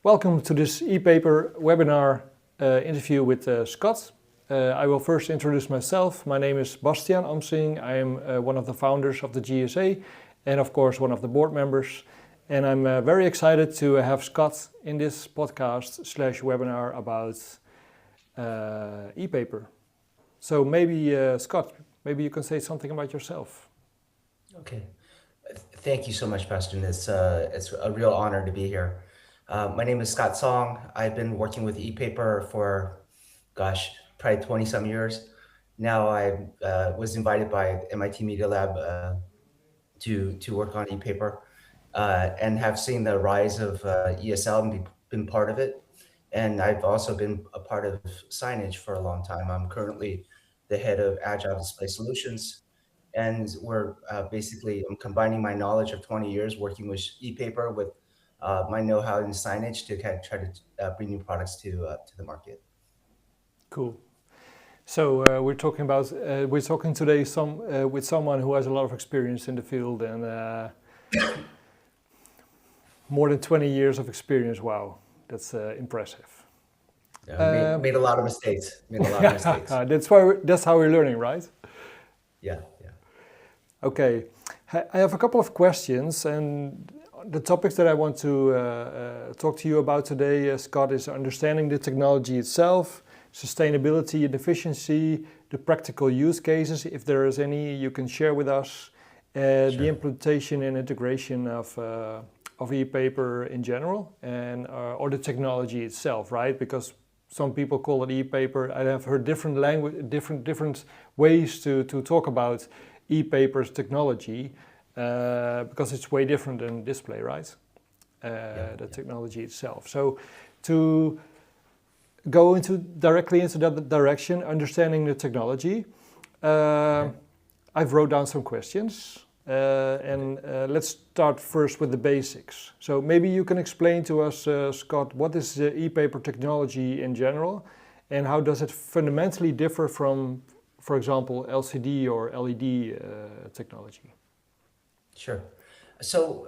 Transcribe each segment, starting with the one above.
Welcome to this e-paper webinar interview with Scott. I will first introduce myself. My name is Bastiaan Amsing. I am one of the founders of the GSA and of course one of the board members. And I'm very excited to have Scott in this podcast / webinar about e-paper. So maybe Scott, maybe you can say something about yourself. Okay. Thank you so much, Bastian. It's a real honor to be here. My name is Scott Soong. I've been working with ePaper for, probably 20 some years. Now I was invited by MIT Media Lab to work on ePaper and have seen the rise of ESL and been part of it. And I've also been a part of signage for a long time. I'm currently the head of Agile Display Solutions. And we're I'm combining my knowledge of 20 years working with ePaper with my know-how in signage to kind of try to bring new products to the market. Cool. So we're talking today with someone who has a lot of experience in the field and more than 20 years of experience. Wow, that's impressive. Made a lot of mistakes. That's how we're learning, right? Yeah. Okay, I have a couple of questions, and the topics that I want to talk to you about today, Scott, is understanding the technology itself, sustainability and efficiency, the practical use cases, if there is any you can share with us, Sure. the implementation and integration of e-paper in general, and or the technology itself, right? Because some people call it e-paper. I have heard different different ways to talk about e-paper's technology because it's way different than display, right? The technology itself. So to go directly into that direction, understanding the technology, I've wrote down some questions and let's start first with the basics. So maybe you can explain to us, Scott, what is the e-paper technology in general and how does it fundamentally differ from, for example, LCD or LED technology? Sure. So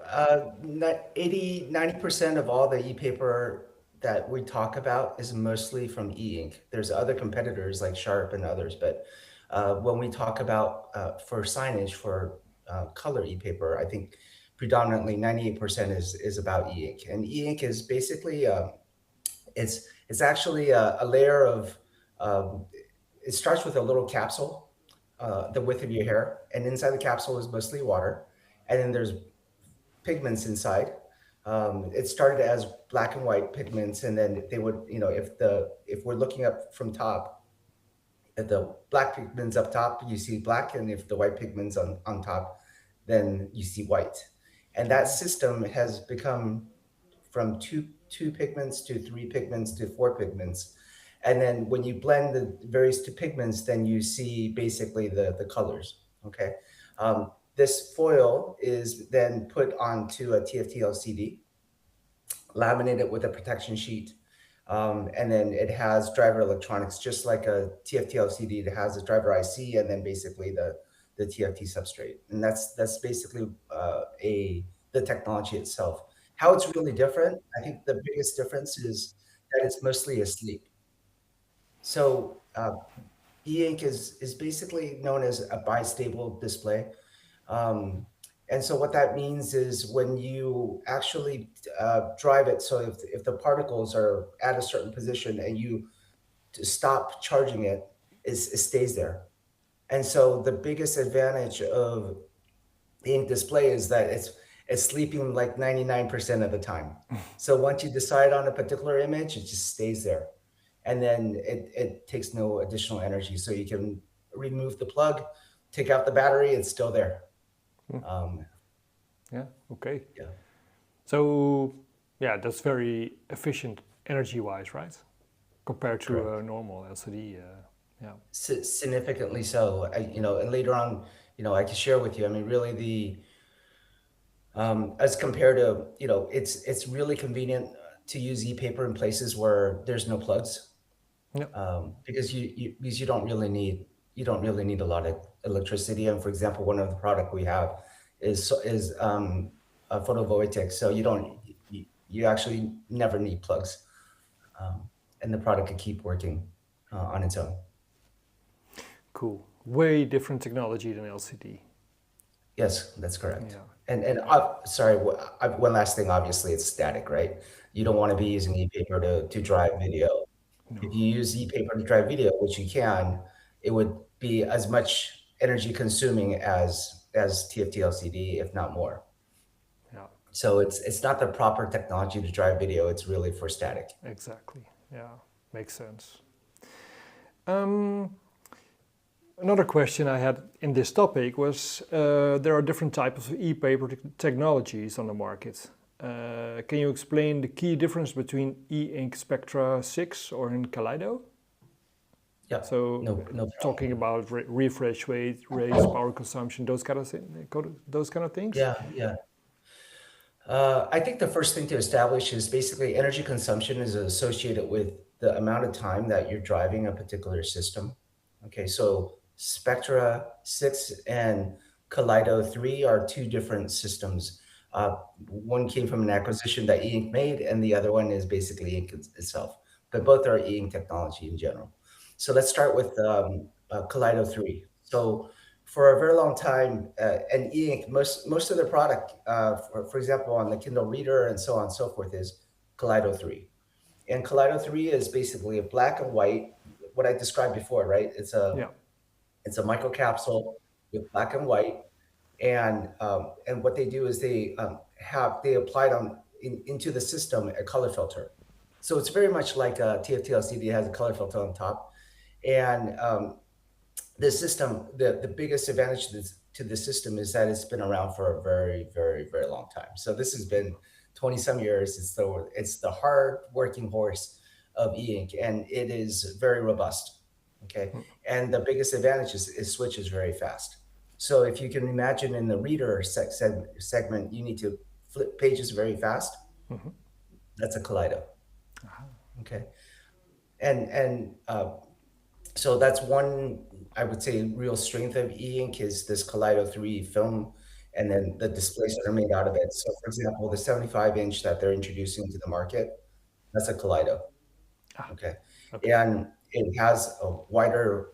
90% of all the e-paper that we talk about is mostly from e-ink. There's other competitors like Sharp and others, but when we talk about for signage for color e-paper, I think predominantly 98% is about e-ink. And e-ink is basically, it's actually a layer of, it starts with a little capsule, the width of your hair, and inside the capsule is mostly water. And then there's pigments inside. It started as black and white pigments, and then they would, if we're looking up from top, if the black pigments up top, you see black, and if the white pigments on top, then you see white. And that system has become from two pigments to three pigments to four pigments. And then when you blend the various two pigments, then you see basically the colors, okay? This foil is then put onto a TFT LCD, laminated with a protection sheet, and then it has driver electronics, just like a TFT LCD. It has a driver IC and then basically the TFT substrate, and that's basically the technology itself. How it's really different, I think the biggest difference is that it's mostly asleep. So e-ink is basically known as a bistable display. And so what that means is when you actually drive it, so if the particles are at a certain position and you to stop charging it, it stays there. And so the biggest advantage of the ink display is that it's sleeping like 99% of the time. So once you decide on a particular image, it just stays there. And then it takes no additional energy. So you can remove the plug, take out the battery, it's still there. Yeah, okay. Yeah. So, yeah, that's very efficient energy-wise, right? Compared to a normal LCD, yeah. Significantly so. And later on, I can share with you, I mean, really as compared to, it's really convenient to use e-paper in places where there's no plugs. Yep. Because you don't really need a lot of electricity. And for example, one of the product we have is a photovoltaic. So you you actually never need plugs, um, and the product could keep working on its own. Cool. Way different technology than LCD. Yes, that's correct. Yeah. And sorry, one last thing. Obviously, it's static, right? You don't want to be using e-paper to drive video. If No. you use e-paper to drive video, which you can, it would be as much energy consuming as TFT LCD, if not more. Yeah. So it's not the proper technology to drive video. It's really for static. Exactly. Yeah. Makes sense. Um, Another question I had in this topic was there are different types of e-paper technologies on the market. Can you explain the key difference between e-ink Spectra 6 or in Kaleido? Yeah, So no talking problem. about refresh rate, rates, power consumption, those kind of things. Yeah, yeah. I think the first thing to establish is basically energy consumption is associated with the amount of time that you're driving a particular system. Okay, so Spectra 6 and Kaleido 3 are two different systems. One came from an acquisition that E-Ink made, and the other one is basically Ink itself. But both are E-Ink technology in general. So let's start with Kaleido 3. So for a very long time, and e-ink, most of their product, for example, on the Kindle Reader and so on and so forth, is Kaleido 3. And Kaleido 3 is basically a black and white, what I described before, right? Yeah. It's a micro capsule with black and white, and what they do is they applied into the system a color filter. So it's very much like a TFT LCD has a color filter on top, and the system, the biggest advantage to the system is that it's been around for a very, very, very long time. So this has been 20 some years. It's the hard working horse of e-ink, and it is very robust. Okay. And the biggest advantage is it switches very fast. So if you can imagine in the reader segment, you need to flip pages very fast. That's a Kaleido. Okay. And so that's one, I would say, real strength of e-ink is this Kaleido 3 film, and then the displays that are made out of it. So for example, the 75-inch that they're introducing to the market, that's a Kaleido. Ah, Okay. okay. And it has a wider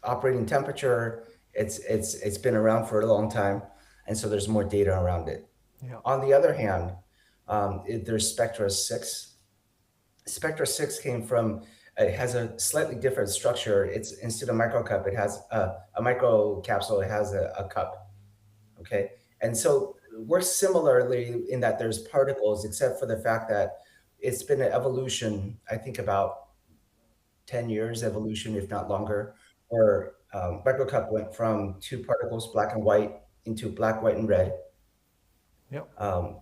operating temperature. It's been around for a long time, and so there's more data around it. Yeah. On the other hand, there's Spectra 6. Spectra 6 came from, it has a slightly different structure. It's instead of micro cup, it has a micro capsule, it has a cup. Okay. And so it works similarly in that there's particles, except for the fact that it's been an evolution, I think about 10 years evolution, if not longer, where micro cup went from two particles, black and white, into black, white, and red, Yeah.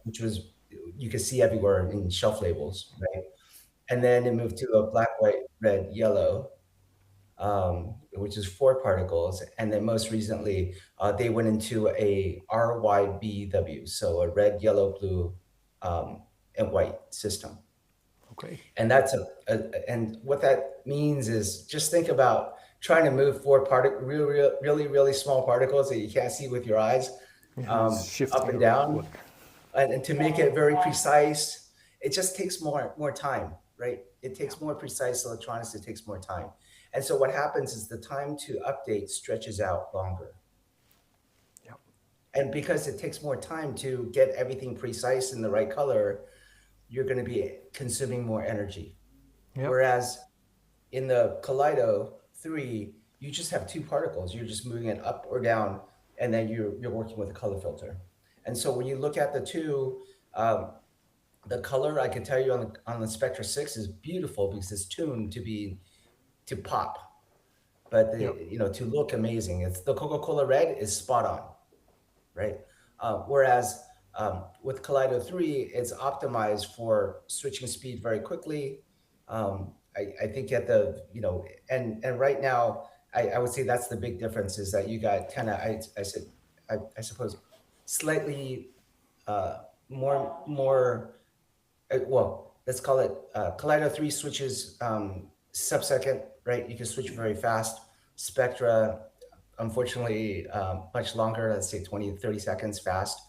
which was, you could see everywhere in shelf labels, right? And then it moved to a black, white, red, yellow, which is four particles. And then most recently, they went into a RYBW, so a red, yellow, blue, and white system. Okay. And and what that means is just think about trying to move four really, really small particles that you can't see with your eyes, It's up shifting and around. down, and to make it very precise, it just takes more time, right? It Yeah. takes more precise electronics. It takes more time, and so what happens is the time to update stretches out longer, Yeah. and because it takes more time to get everything precise in the right color, you're going to be consuming more energy. Yeah. Whereas in the Kaleido 3, you just have two particles. You're just moving it up or down, and then you're working with a color filter. And so when you look at the two, um, the color, I can tell you on the Spectra 6 is beautiful because it's tuned to pop, but Yeah. to look amazing. It's the Coca-Cola red is spot on, right? Whereas with Kaleido 3, it's optimized for switching speed very quickly. I think at the, and right now, I would say that's the big difference is that you got kind of, I suppose, slightly more, well, let's call it Kaleido 3 switches sub-second, right? You can switch very fast. Spectra, unfortunately, much longer, let's say 20 to 30 seconds fast,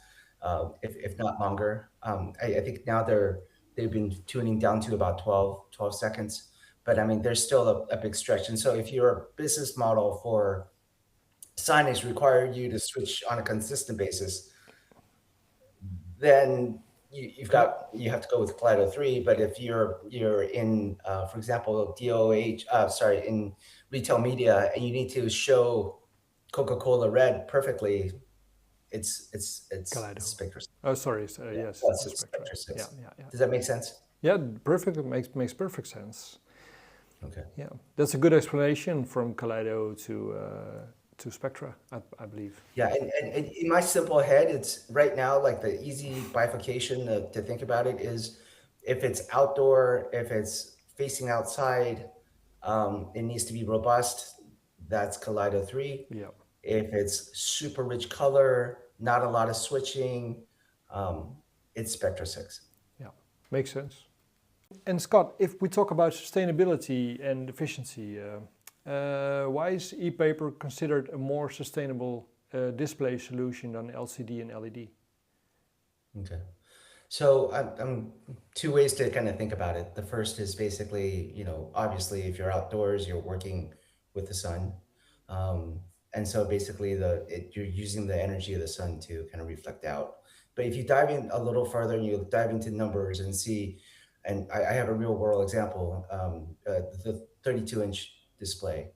if not longer. I think now they've been tuning down to about 12 seconds, but I mean, there's still a big stretch. And so if your business model for signage require you to switch on a consistent basis, then Yeah. you have to go with Kaleido 3. But if you're in, for example, DOH, sorry, in retail media, and you need to show Coca-Cola red perfectly, it's Kaleido. Spectre. Oh, sorry. Yeah, Yes, plus it's it's Spectra. Spectre Yeah, 6. yeah, yeah. Does that make sense? Yeah, perfect. It makes perfect sense. Okay. Yeah, that's a good explanation from Kaleido to Spectra, I believe. Yeah, and in my simple head, it's right now like the easy bifurcation to think about it is if it's outdoor, if it's facing outside, it needs to be robust. That's Kaleido 3. Yeah, If it's super rich color, not a lot of switching, um, it's Spectra 6. yeah, makes sense. And Scott, if we talk about sustainability and efficiency, why is e-paper considered a more sustainable display solution than LCD and LED? Okay. So I'm two ways to kind of think about it. The first is basically, obviously if you're outdoors, you're working with the sun. Um, and so basically you're using the energy of the sun to kind of reflect out. But if you dive in a little further and you dive into numbers and see, and I have a real world example, the 32-inch display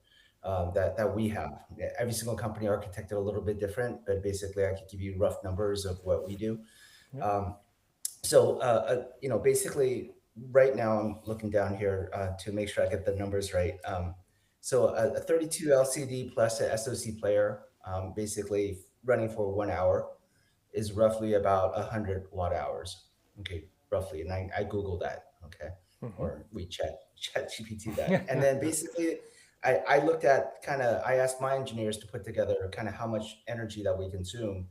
that we have. Every single company architected a little bit different, but basically I could give you rough numbers of what we do. Yeah, Um, basically right now I'm looking down here to make sure I get the numbers right. So a 32 LCD plus a SoC player, basically running for 1 hour is roughly about 100 watt hours. Okay, roughly. And I Googled that. Okay. mm-hmm. Or we chat GPT that. And then basically I looked at I asked my engineers to put together kind of how much energy that we consume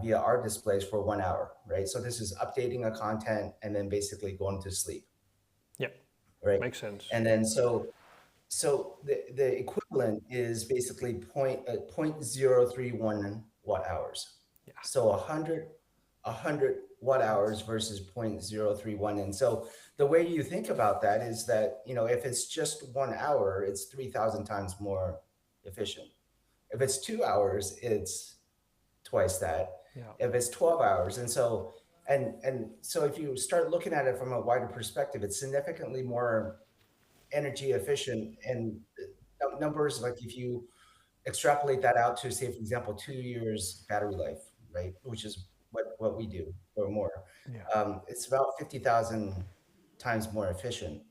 via our displays for 1 hour, right? So this is updating a content and then basically going to sleep, Yeah, right? makes sense. And then so the equivalent is basically 0.031 watt hours. Yeah, So 100 watt hours versus 0.031. And so the way you think about that is that, if it's just 1 hour, it's 3,000 times more efficient. If it's 2 hours, it's twice that. yeah, If it's 12 hours. And so if you start looking at it from a wider perspective, it's significantly more energy efficient. And numbers, like if you extrapolate that out to, say, for example, 2 years battery life, right, which is what we do or more, yeah, it's about 50,000 times more efficient.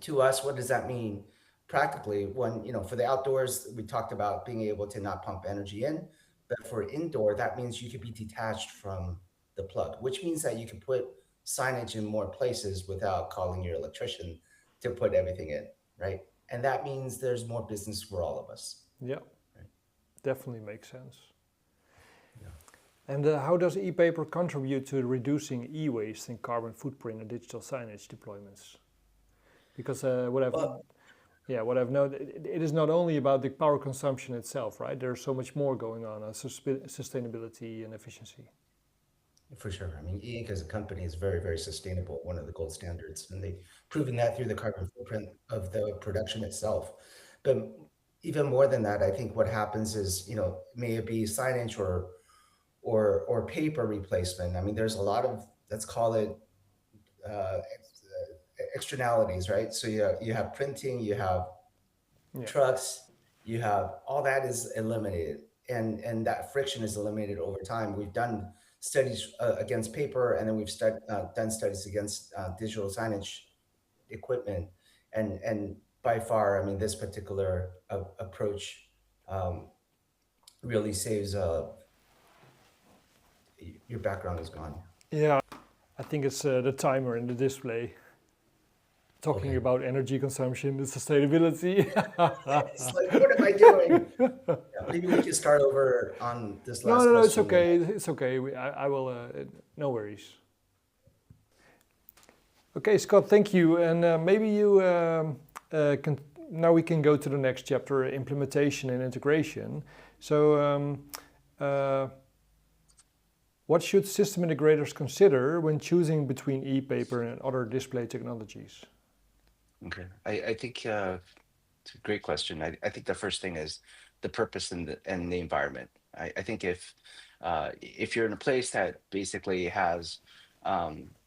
To us, what does that mean practically? When, for the outdoors, we talked about being able to not pump energy in, but for indoor, that means you could be detached from the plug, which means that you can put signage in more places without calling your electrician to put everything in, right? And that means there's more business for all of us. yeah, Right. definitely makes sense. Yeah. And how does e-paper contribute to reducing e-waste and carbon footprint in digital signage deployments? Because Well, what I've known, it is not only about the power consumption itself, right? There's so much more going on sustainability and efficiency. for sure. I mean, E Ink as a company is very, very sustainable, one of the gold standards, and they've proven that through the carbon footprint of the production itself. But even more than that, I think what happens is, may it be signage or paper replacement. I mean, there's a lot of, let's call it externalities, right? So you have printing, you have Yeah, trucks, you have all that is eliminated, and that friction is eliminated over time. We've done studies against paper, and then we've done studies against digital signage equipment, and by far, I mean, this particular approach um, really saves. Your background is gone. yeah. I think it's the timer in the display talking Okay. about energy consumption, the sustainability. It's like, what am I doing? Yeah, maybe we can start over on this No, last no, no, it's question. okay. It's okay. I will. No worries. Okay, Scott, thank you. And maybe you can. Now we can go to the next chapter: implementation and integration. So, What should system integrators consider when choosing between e-paper and other display technologies? Okay. I think it's a great question. I think the first thing is the purpose and the environment. I think if you're in a place that basically has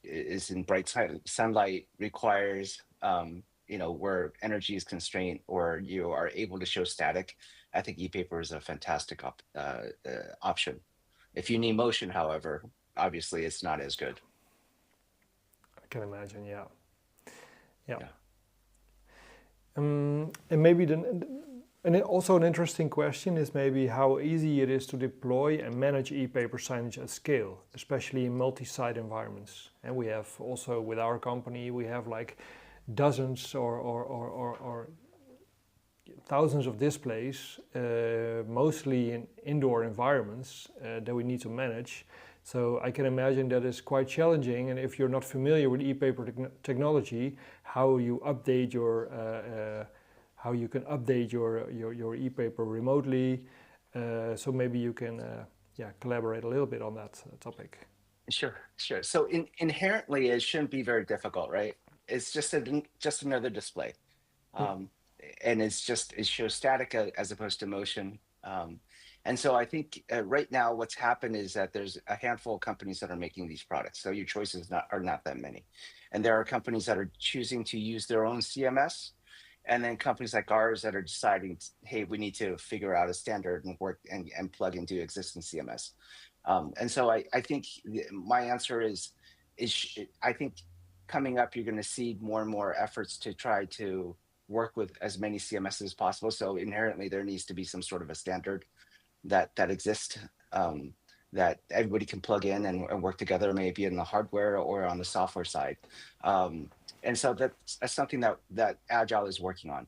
is in bright sunlight, requires where energy is constrained, or you are able to show static, I think e-paper is a fantastic option. If you need motion, however, obviously it's not as good. I can imagine, yeah. Yeah. Yeah. And maybe also an interesting question is maybe how easy it is to deploy and manage e-paper signage at scale, especially in multi-site environments. And we have also with our company, we have like dozens or thousands of displays, mostly in indoor environments that we need to manage. So I can imagine that is quite challenging. And if you're not familiar with e-paper technology, how you update your how you can update your e-paper remotely. So maybe you can collaborate a little bit on that topic. Sure, sure. So inherently, it shouldn't be very difficult, right? It's just another display, Mm. um, and it shows static as opposed to motion. And so I think right now what's happened is that there's a handful of companies that are making these products. So your choices are not that many, and there are companies that are choosing to use their own CMS, and then companies like ours that are deciding, hey, we need to figure out a standard and work and plug into existing CMS. And so I think my answer is I think coming up, you're going to see more and more efforts to try to work with as many CMS as possible. So inherently, there needs to be some sort of a standard that exists, that everybody can plug in and work together, maybe in the hardware or on the software side. And so that's something that Agile is working on,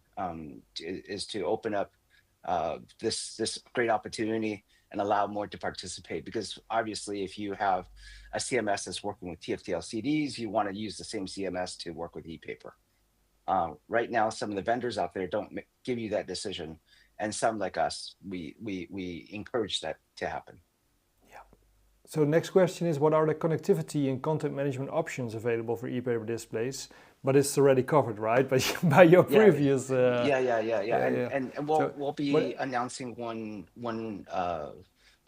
is to open up this great opportunity and allow more to participate. Because obviously, if you have a CMS that's working with TFT LCDs, you want to use the same CMS to work with ePaper. Right now, some of the vendors out there don't give you that decision, and some like us, we encourage that to happen. Yeah. So next question is, what are the connectivity and content management options available for e-paper displays? But it's already covered, right? By your Yeah, previous. yeah. Yeah. And So we'll be what? announcing one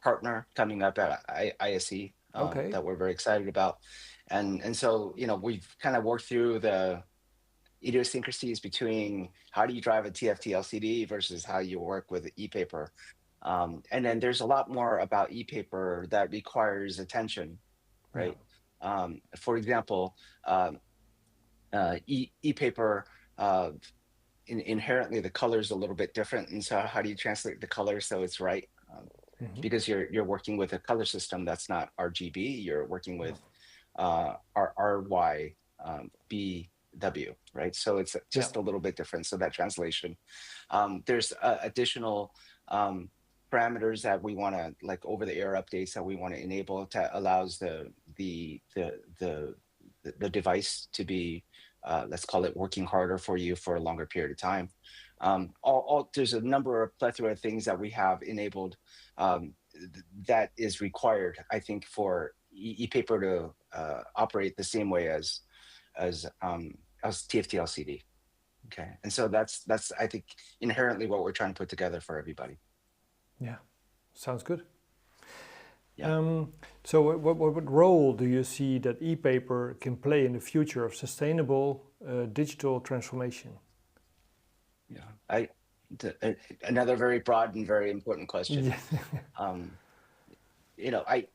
partner coming up at ISE, Okay. that we're very excited about, and so we've kind of worked through the idiosyncrasies between how do you drive a TFT LCD versus how you work with e-paper. And then there's a lot more about e-paper that requires attention, Yeah. right? For example, e-paper, uh, inherently the color is a little bit different. And so how do you translate the color so it's right? Hmm. Because you're working with a color system that's not RGB, you're working No. with RYBW, right? So it's Yeah. just a little bit different. So that translation, there's additional parameters that we want to, like over the air updates that we want to enable, that allows the device to be, let's call it, working harder for you for a longer period of time. There's a number of plethora of things that we have enabled, that is required, I think, for ePaper to operate the same way as TFT LCD. Okay, and so that's I think inherently what we're trying to put together for everybody. Yeah. Sounds good. Yeah. So what role do you see that e-paper can play in the future of sustainable digital transformation? Yeah. Another very broad and very important question. Yeah. Um, I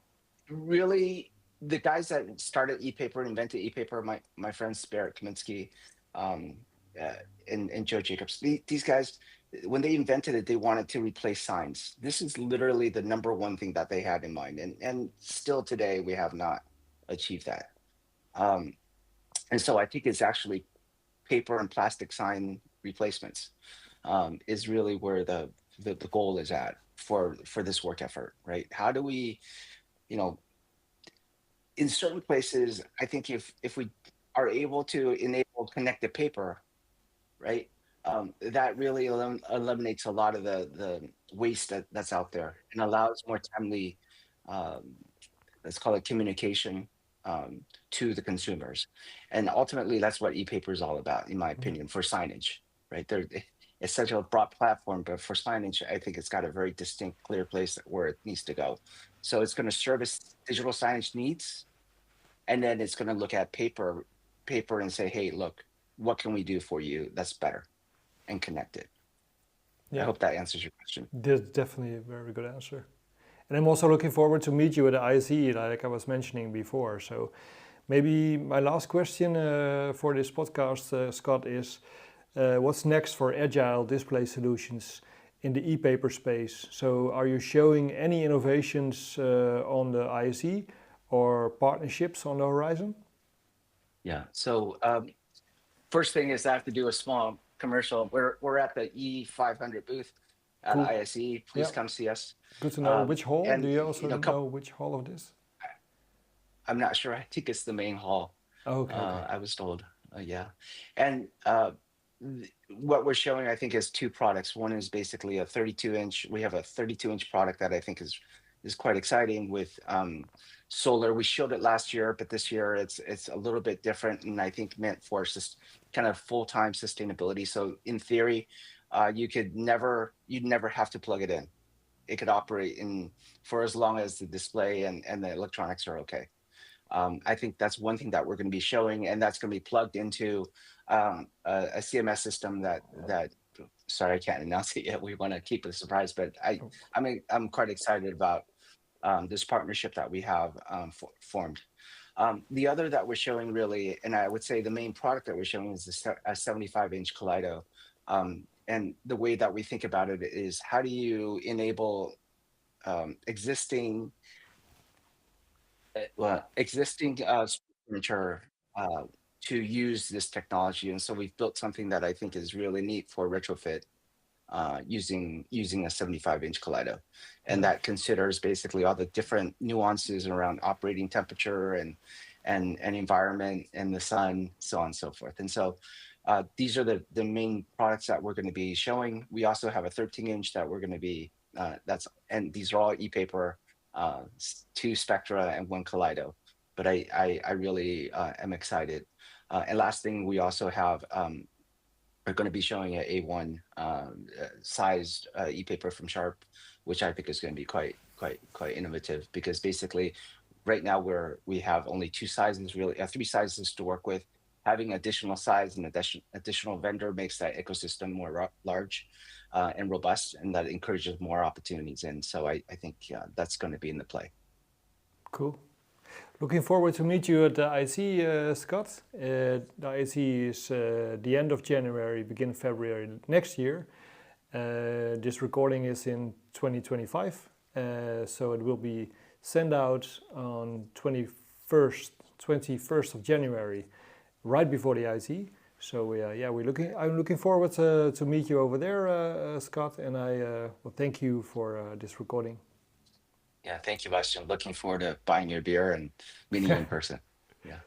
really, the guys that started ePaper and invented ePaper, my friends Barrett Kaminsky, um, uh, and Joe Jacobs, these guys, when they invented it, they wanted to replace signs. This is literally the number one thing that they had in mind, and still today we have not achieved that. Um, and so I think it's actually paper and plastic sign replacements, is really where the goal is at for this work effort, right? How do we, you know, in certain places, I think if we are able to enable connected paper, right, that really eliminates a lot of the waste that's out there and allows more timely, um, let's call it communication to the consumers. And ultimately, that's what e-paper is all about, in my opinion, for signage, right? It's such a broad platform, but for signage, I think it's got a very distinct, clear place where it needs to go. So it's going to service digital signage needs, and then it's going to look at paper and say, hey, look, what can we do for you that's better and connected? I Yeah, hope that answers your question. that's definitely a very good answer. And I'm also looking forward to meet you at the ISE, like I was mentioning before. So maybe my last question for this podcast, Scott, is what's next for Agile Display Solutions in the e-paper space? So are you showing any innovations on the ISE or partnerships on the horizon? Yeah. So first thing is I have to do a small commercial. We're at the E500 booth at Cool. ISE. Please Yeah, come see us. good to know. Which hall? Do And you also know couple, which hall of this? I'm not sure. I think it's the main hall. Okay, okay. I was told. Yeah. And what we're showing, I think, is two products. One is basically a 32-inch. We have a 32-inch product that I think is quite exciting with solar. We showed it last year, but this year it's a little bit different, and I think meant for just kind of full-time sustainability. So in theory, you'd never have to plug it in. It could operate in for as long as the display and the electronics are okay. I think that's one thing that we're going to be showing, and that's going to be plugged into a CMS system that. Sorry, I can't announce it yet. We want to keep it a surprise, but I'm quite excited about this partnership that we have formed. The other that we're showing really, and I would say the main product that we're showing is a 75-inch Kaleido. And the way that we think about it is, how do you enable existing furniture to use this technology? And so we've built something that I think is really neat for retrofit using a 75-inch Kaleido, and that considers basically all the different nuances around operating temperature and environment and the sun, so on and so forth. And so these are the main products that we're going to be showing. We also have a 13-inch that we're going to be and these are all e-paper, 2 Spectra and 1 Kaleido. But I really am excited. And last thing, we also have are going to be showing an A1 sized e-paper from Sharp, which I think is going to be quite innovative, because basically right now we have only 2 sizes, really 3 sizes to work with. Having additional size and additional vendor makes that ecosystem more large and robust, and that encourages more opportunities. And so I think that's going to be in the play. Cool. Looking forward to meet you at the IC, Scott. The IC is the end of January, beginning of February next year. This recording is in 2025, so it will be sent out on 21st of January, right before the IC. So I'm looking forward to meet you over there, Scott, and I thank you for this recording. Yeah, thank you, Bastian. Looking forward to buying your beer and meeting you in person. Yeah.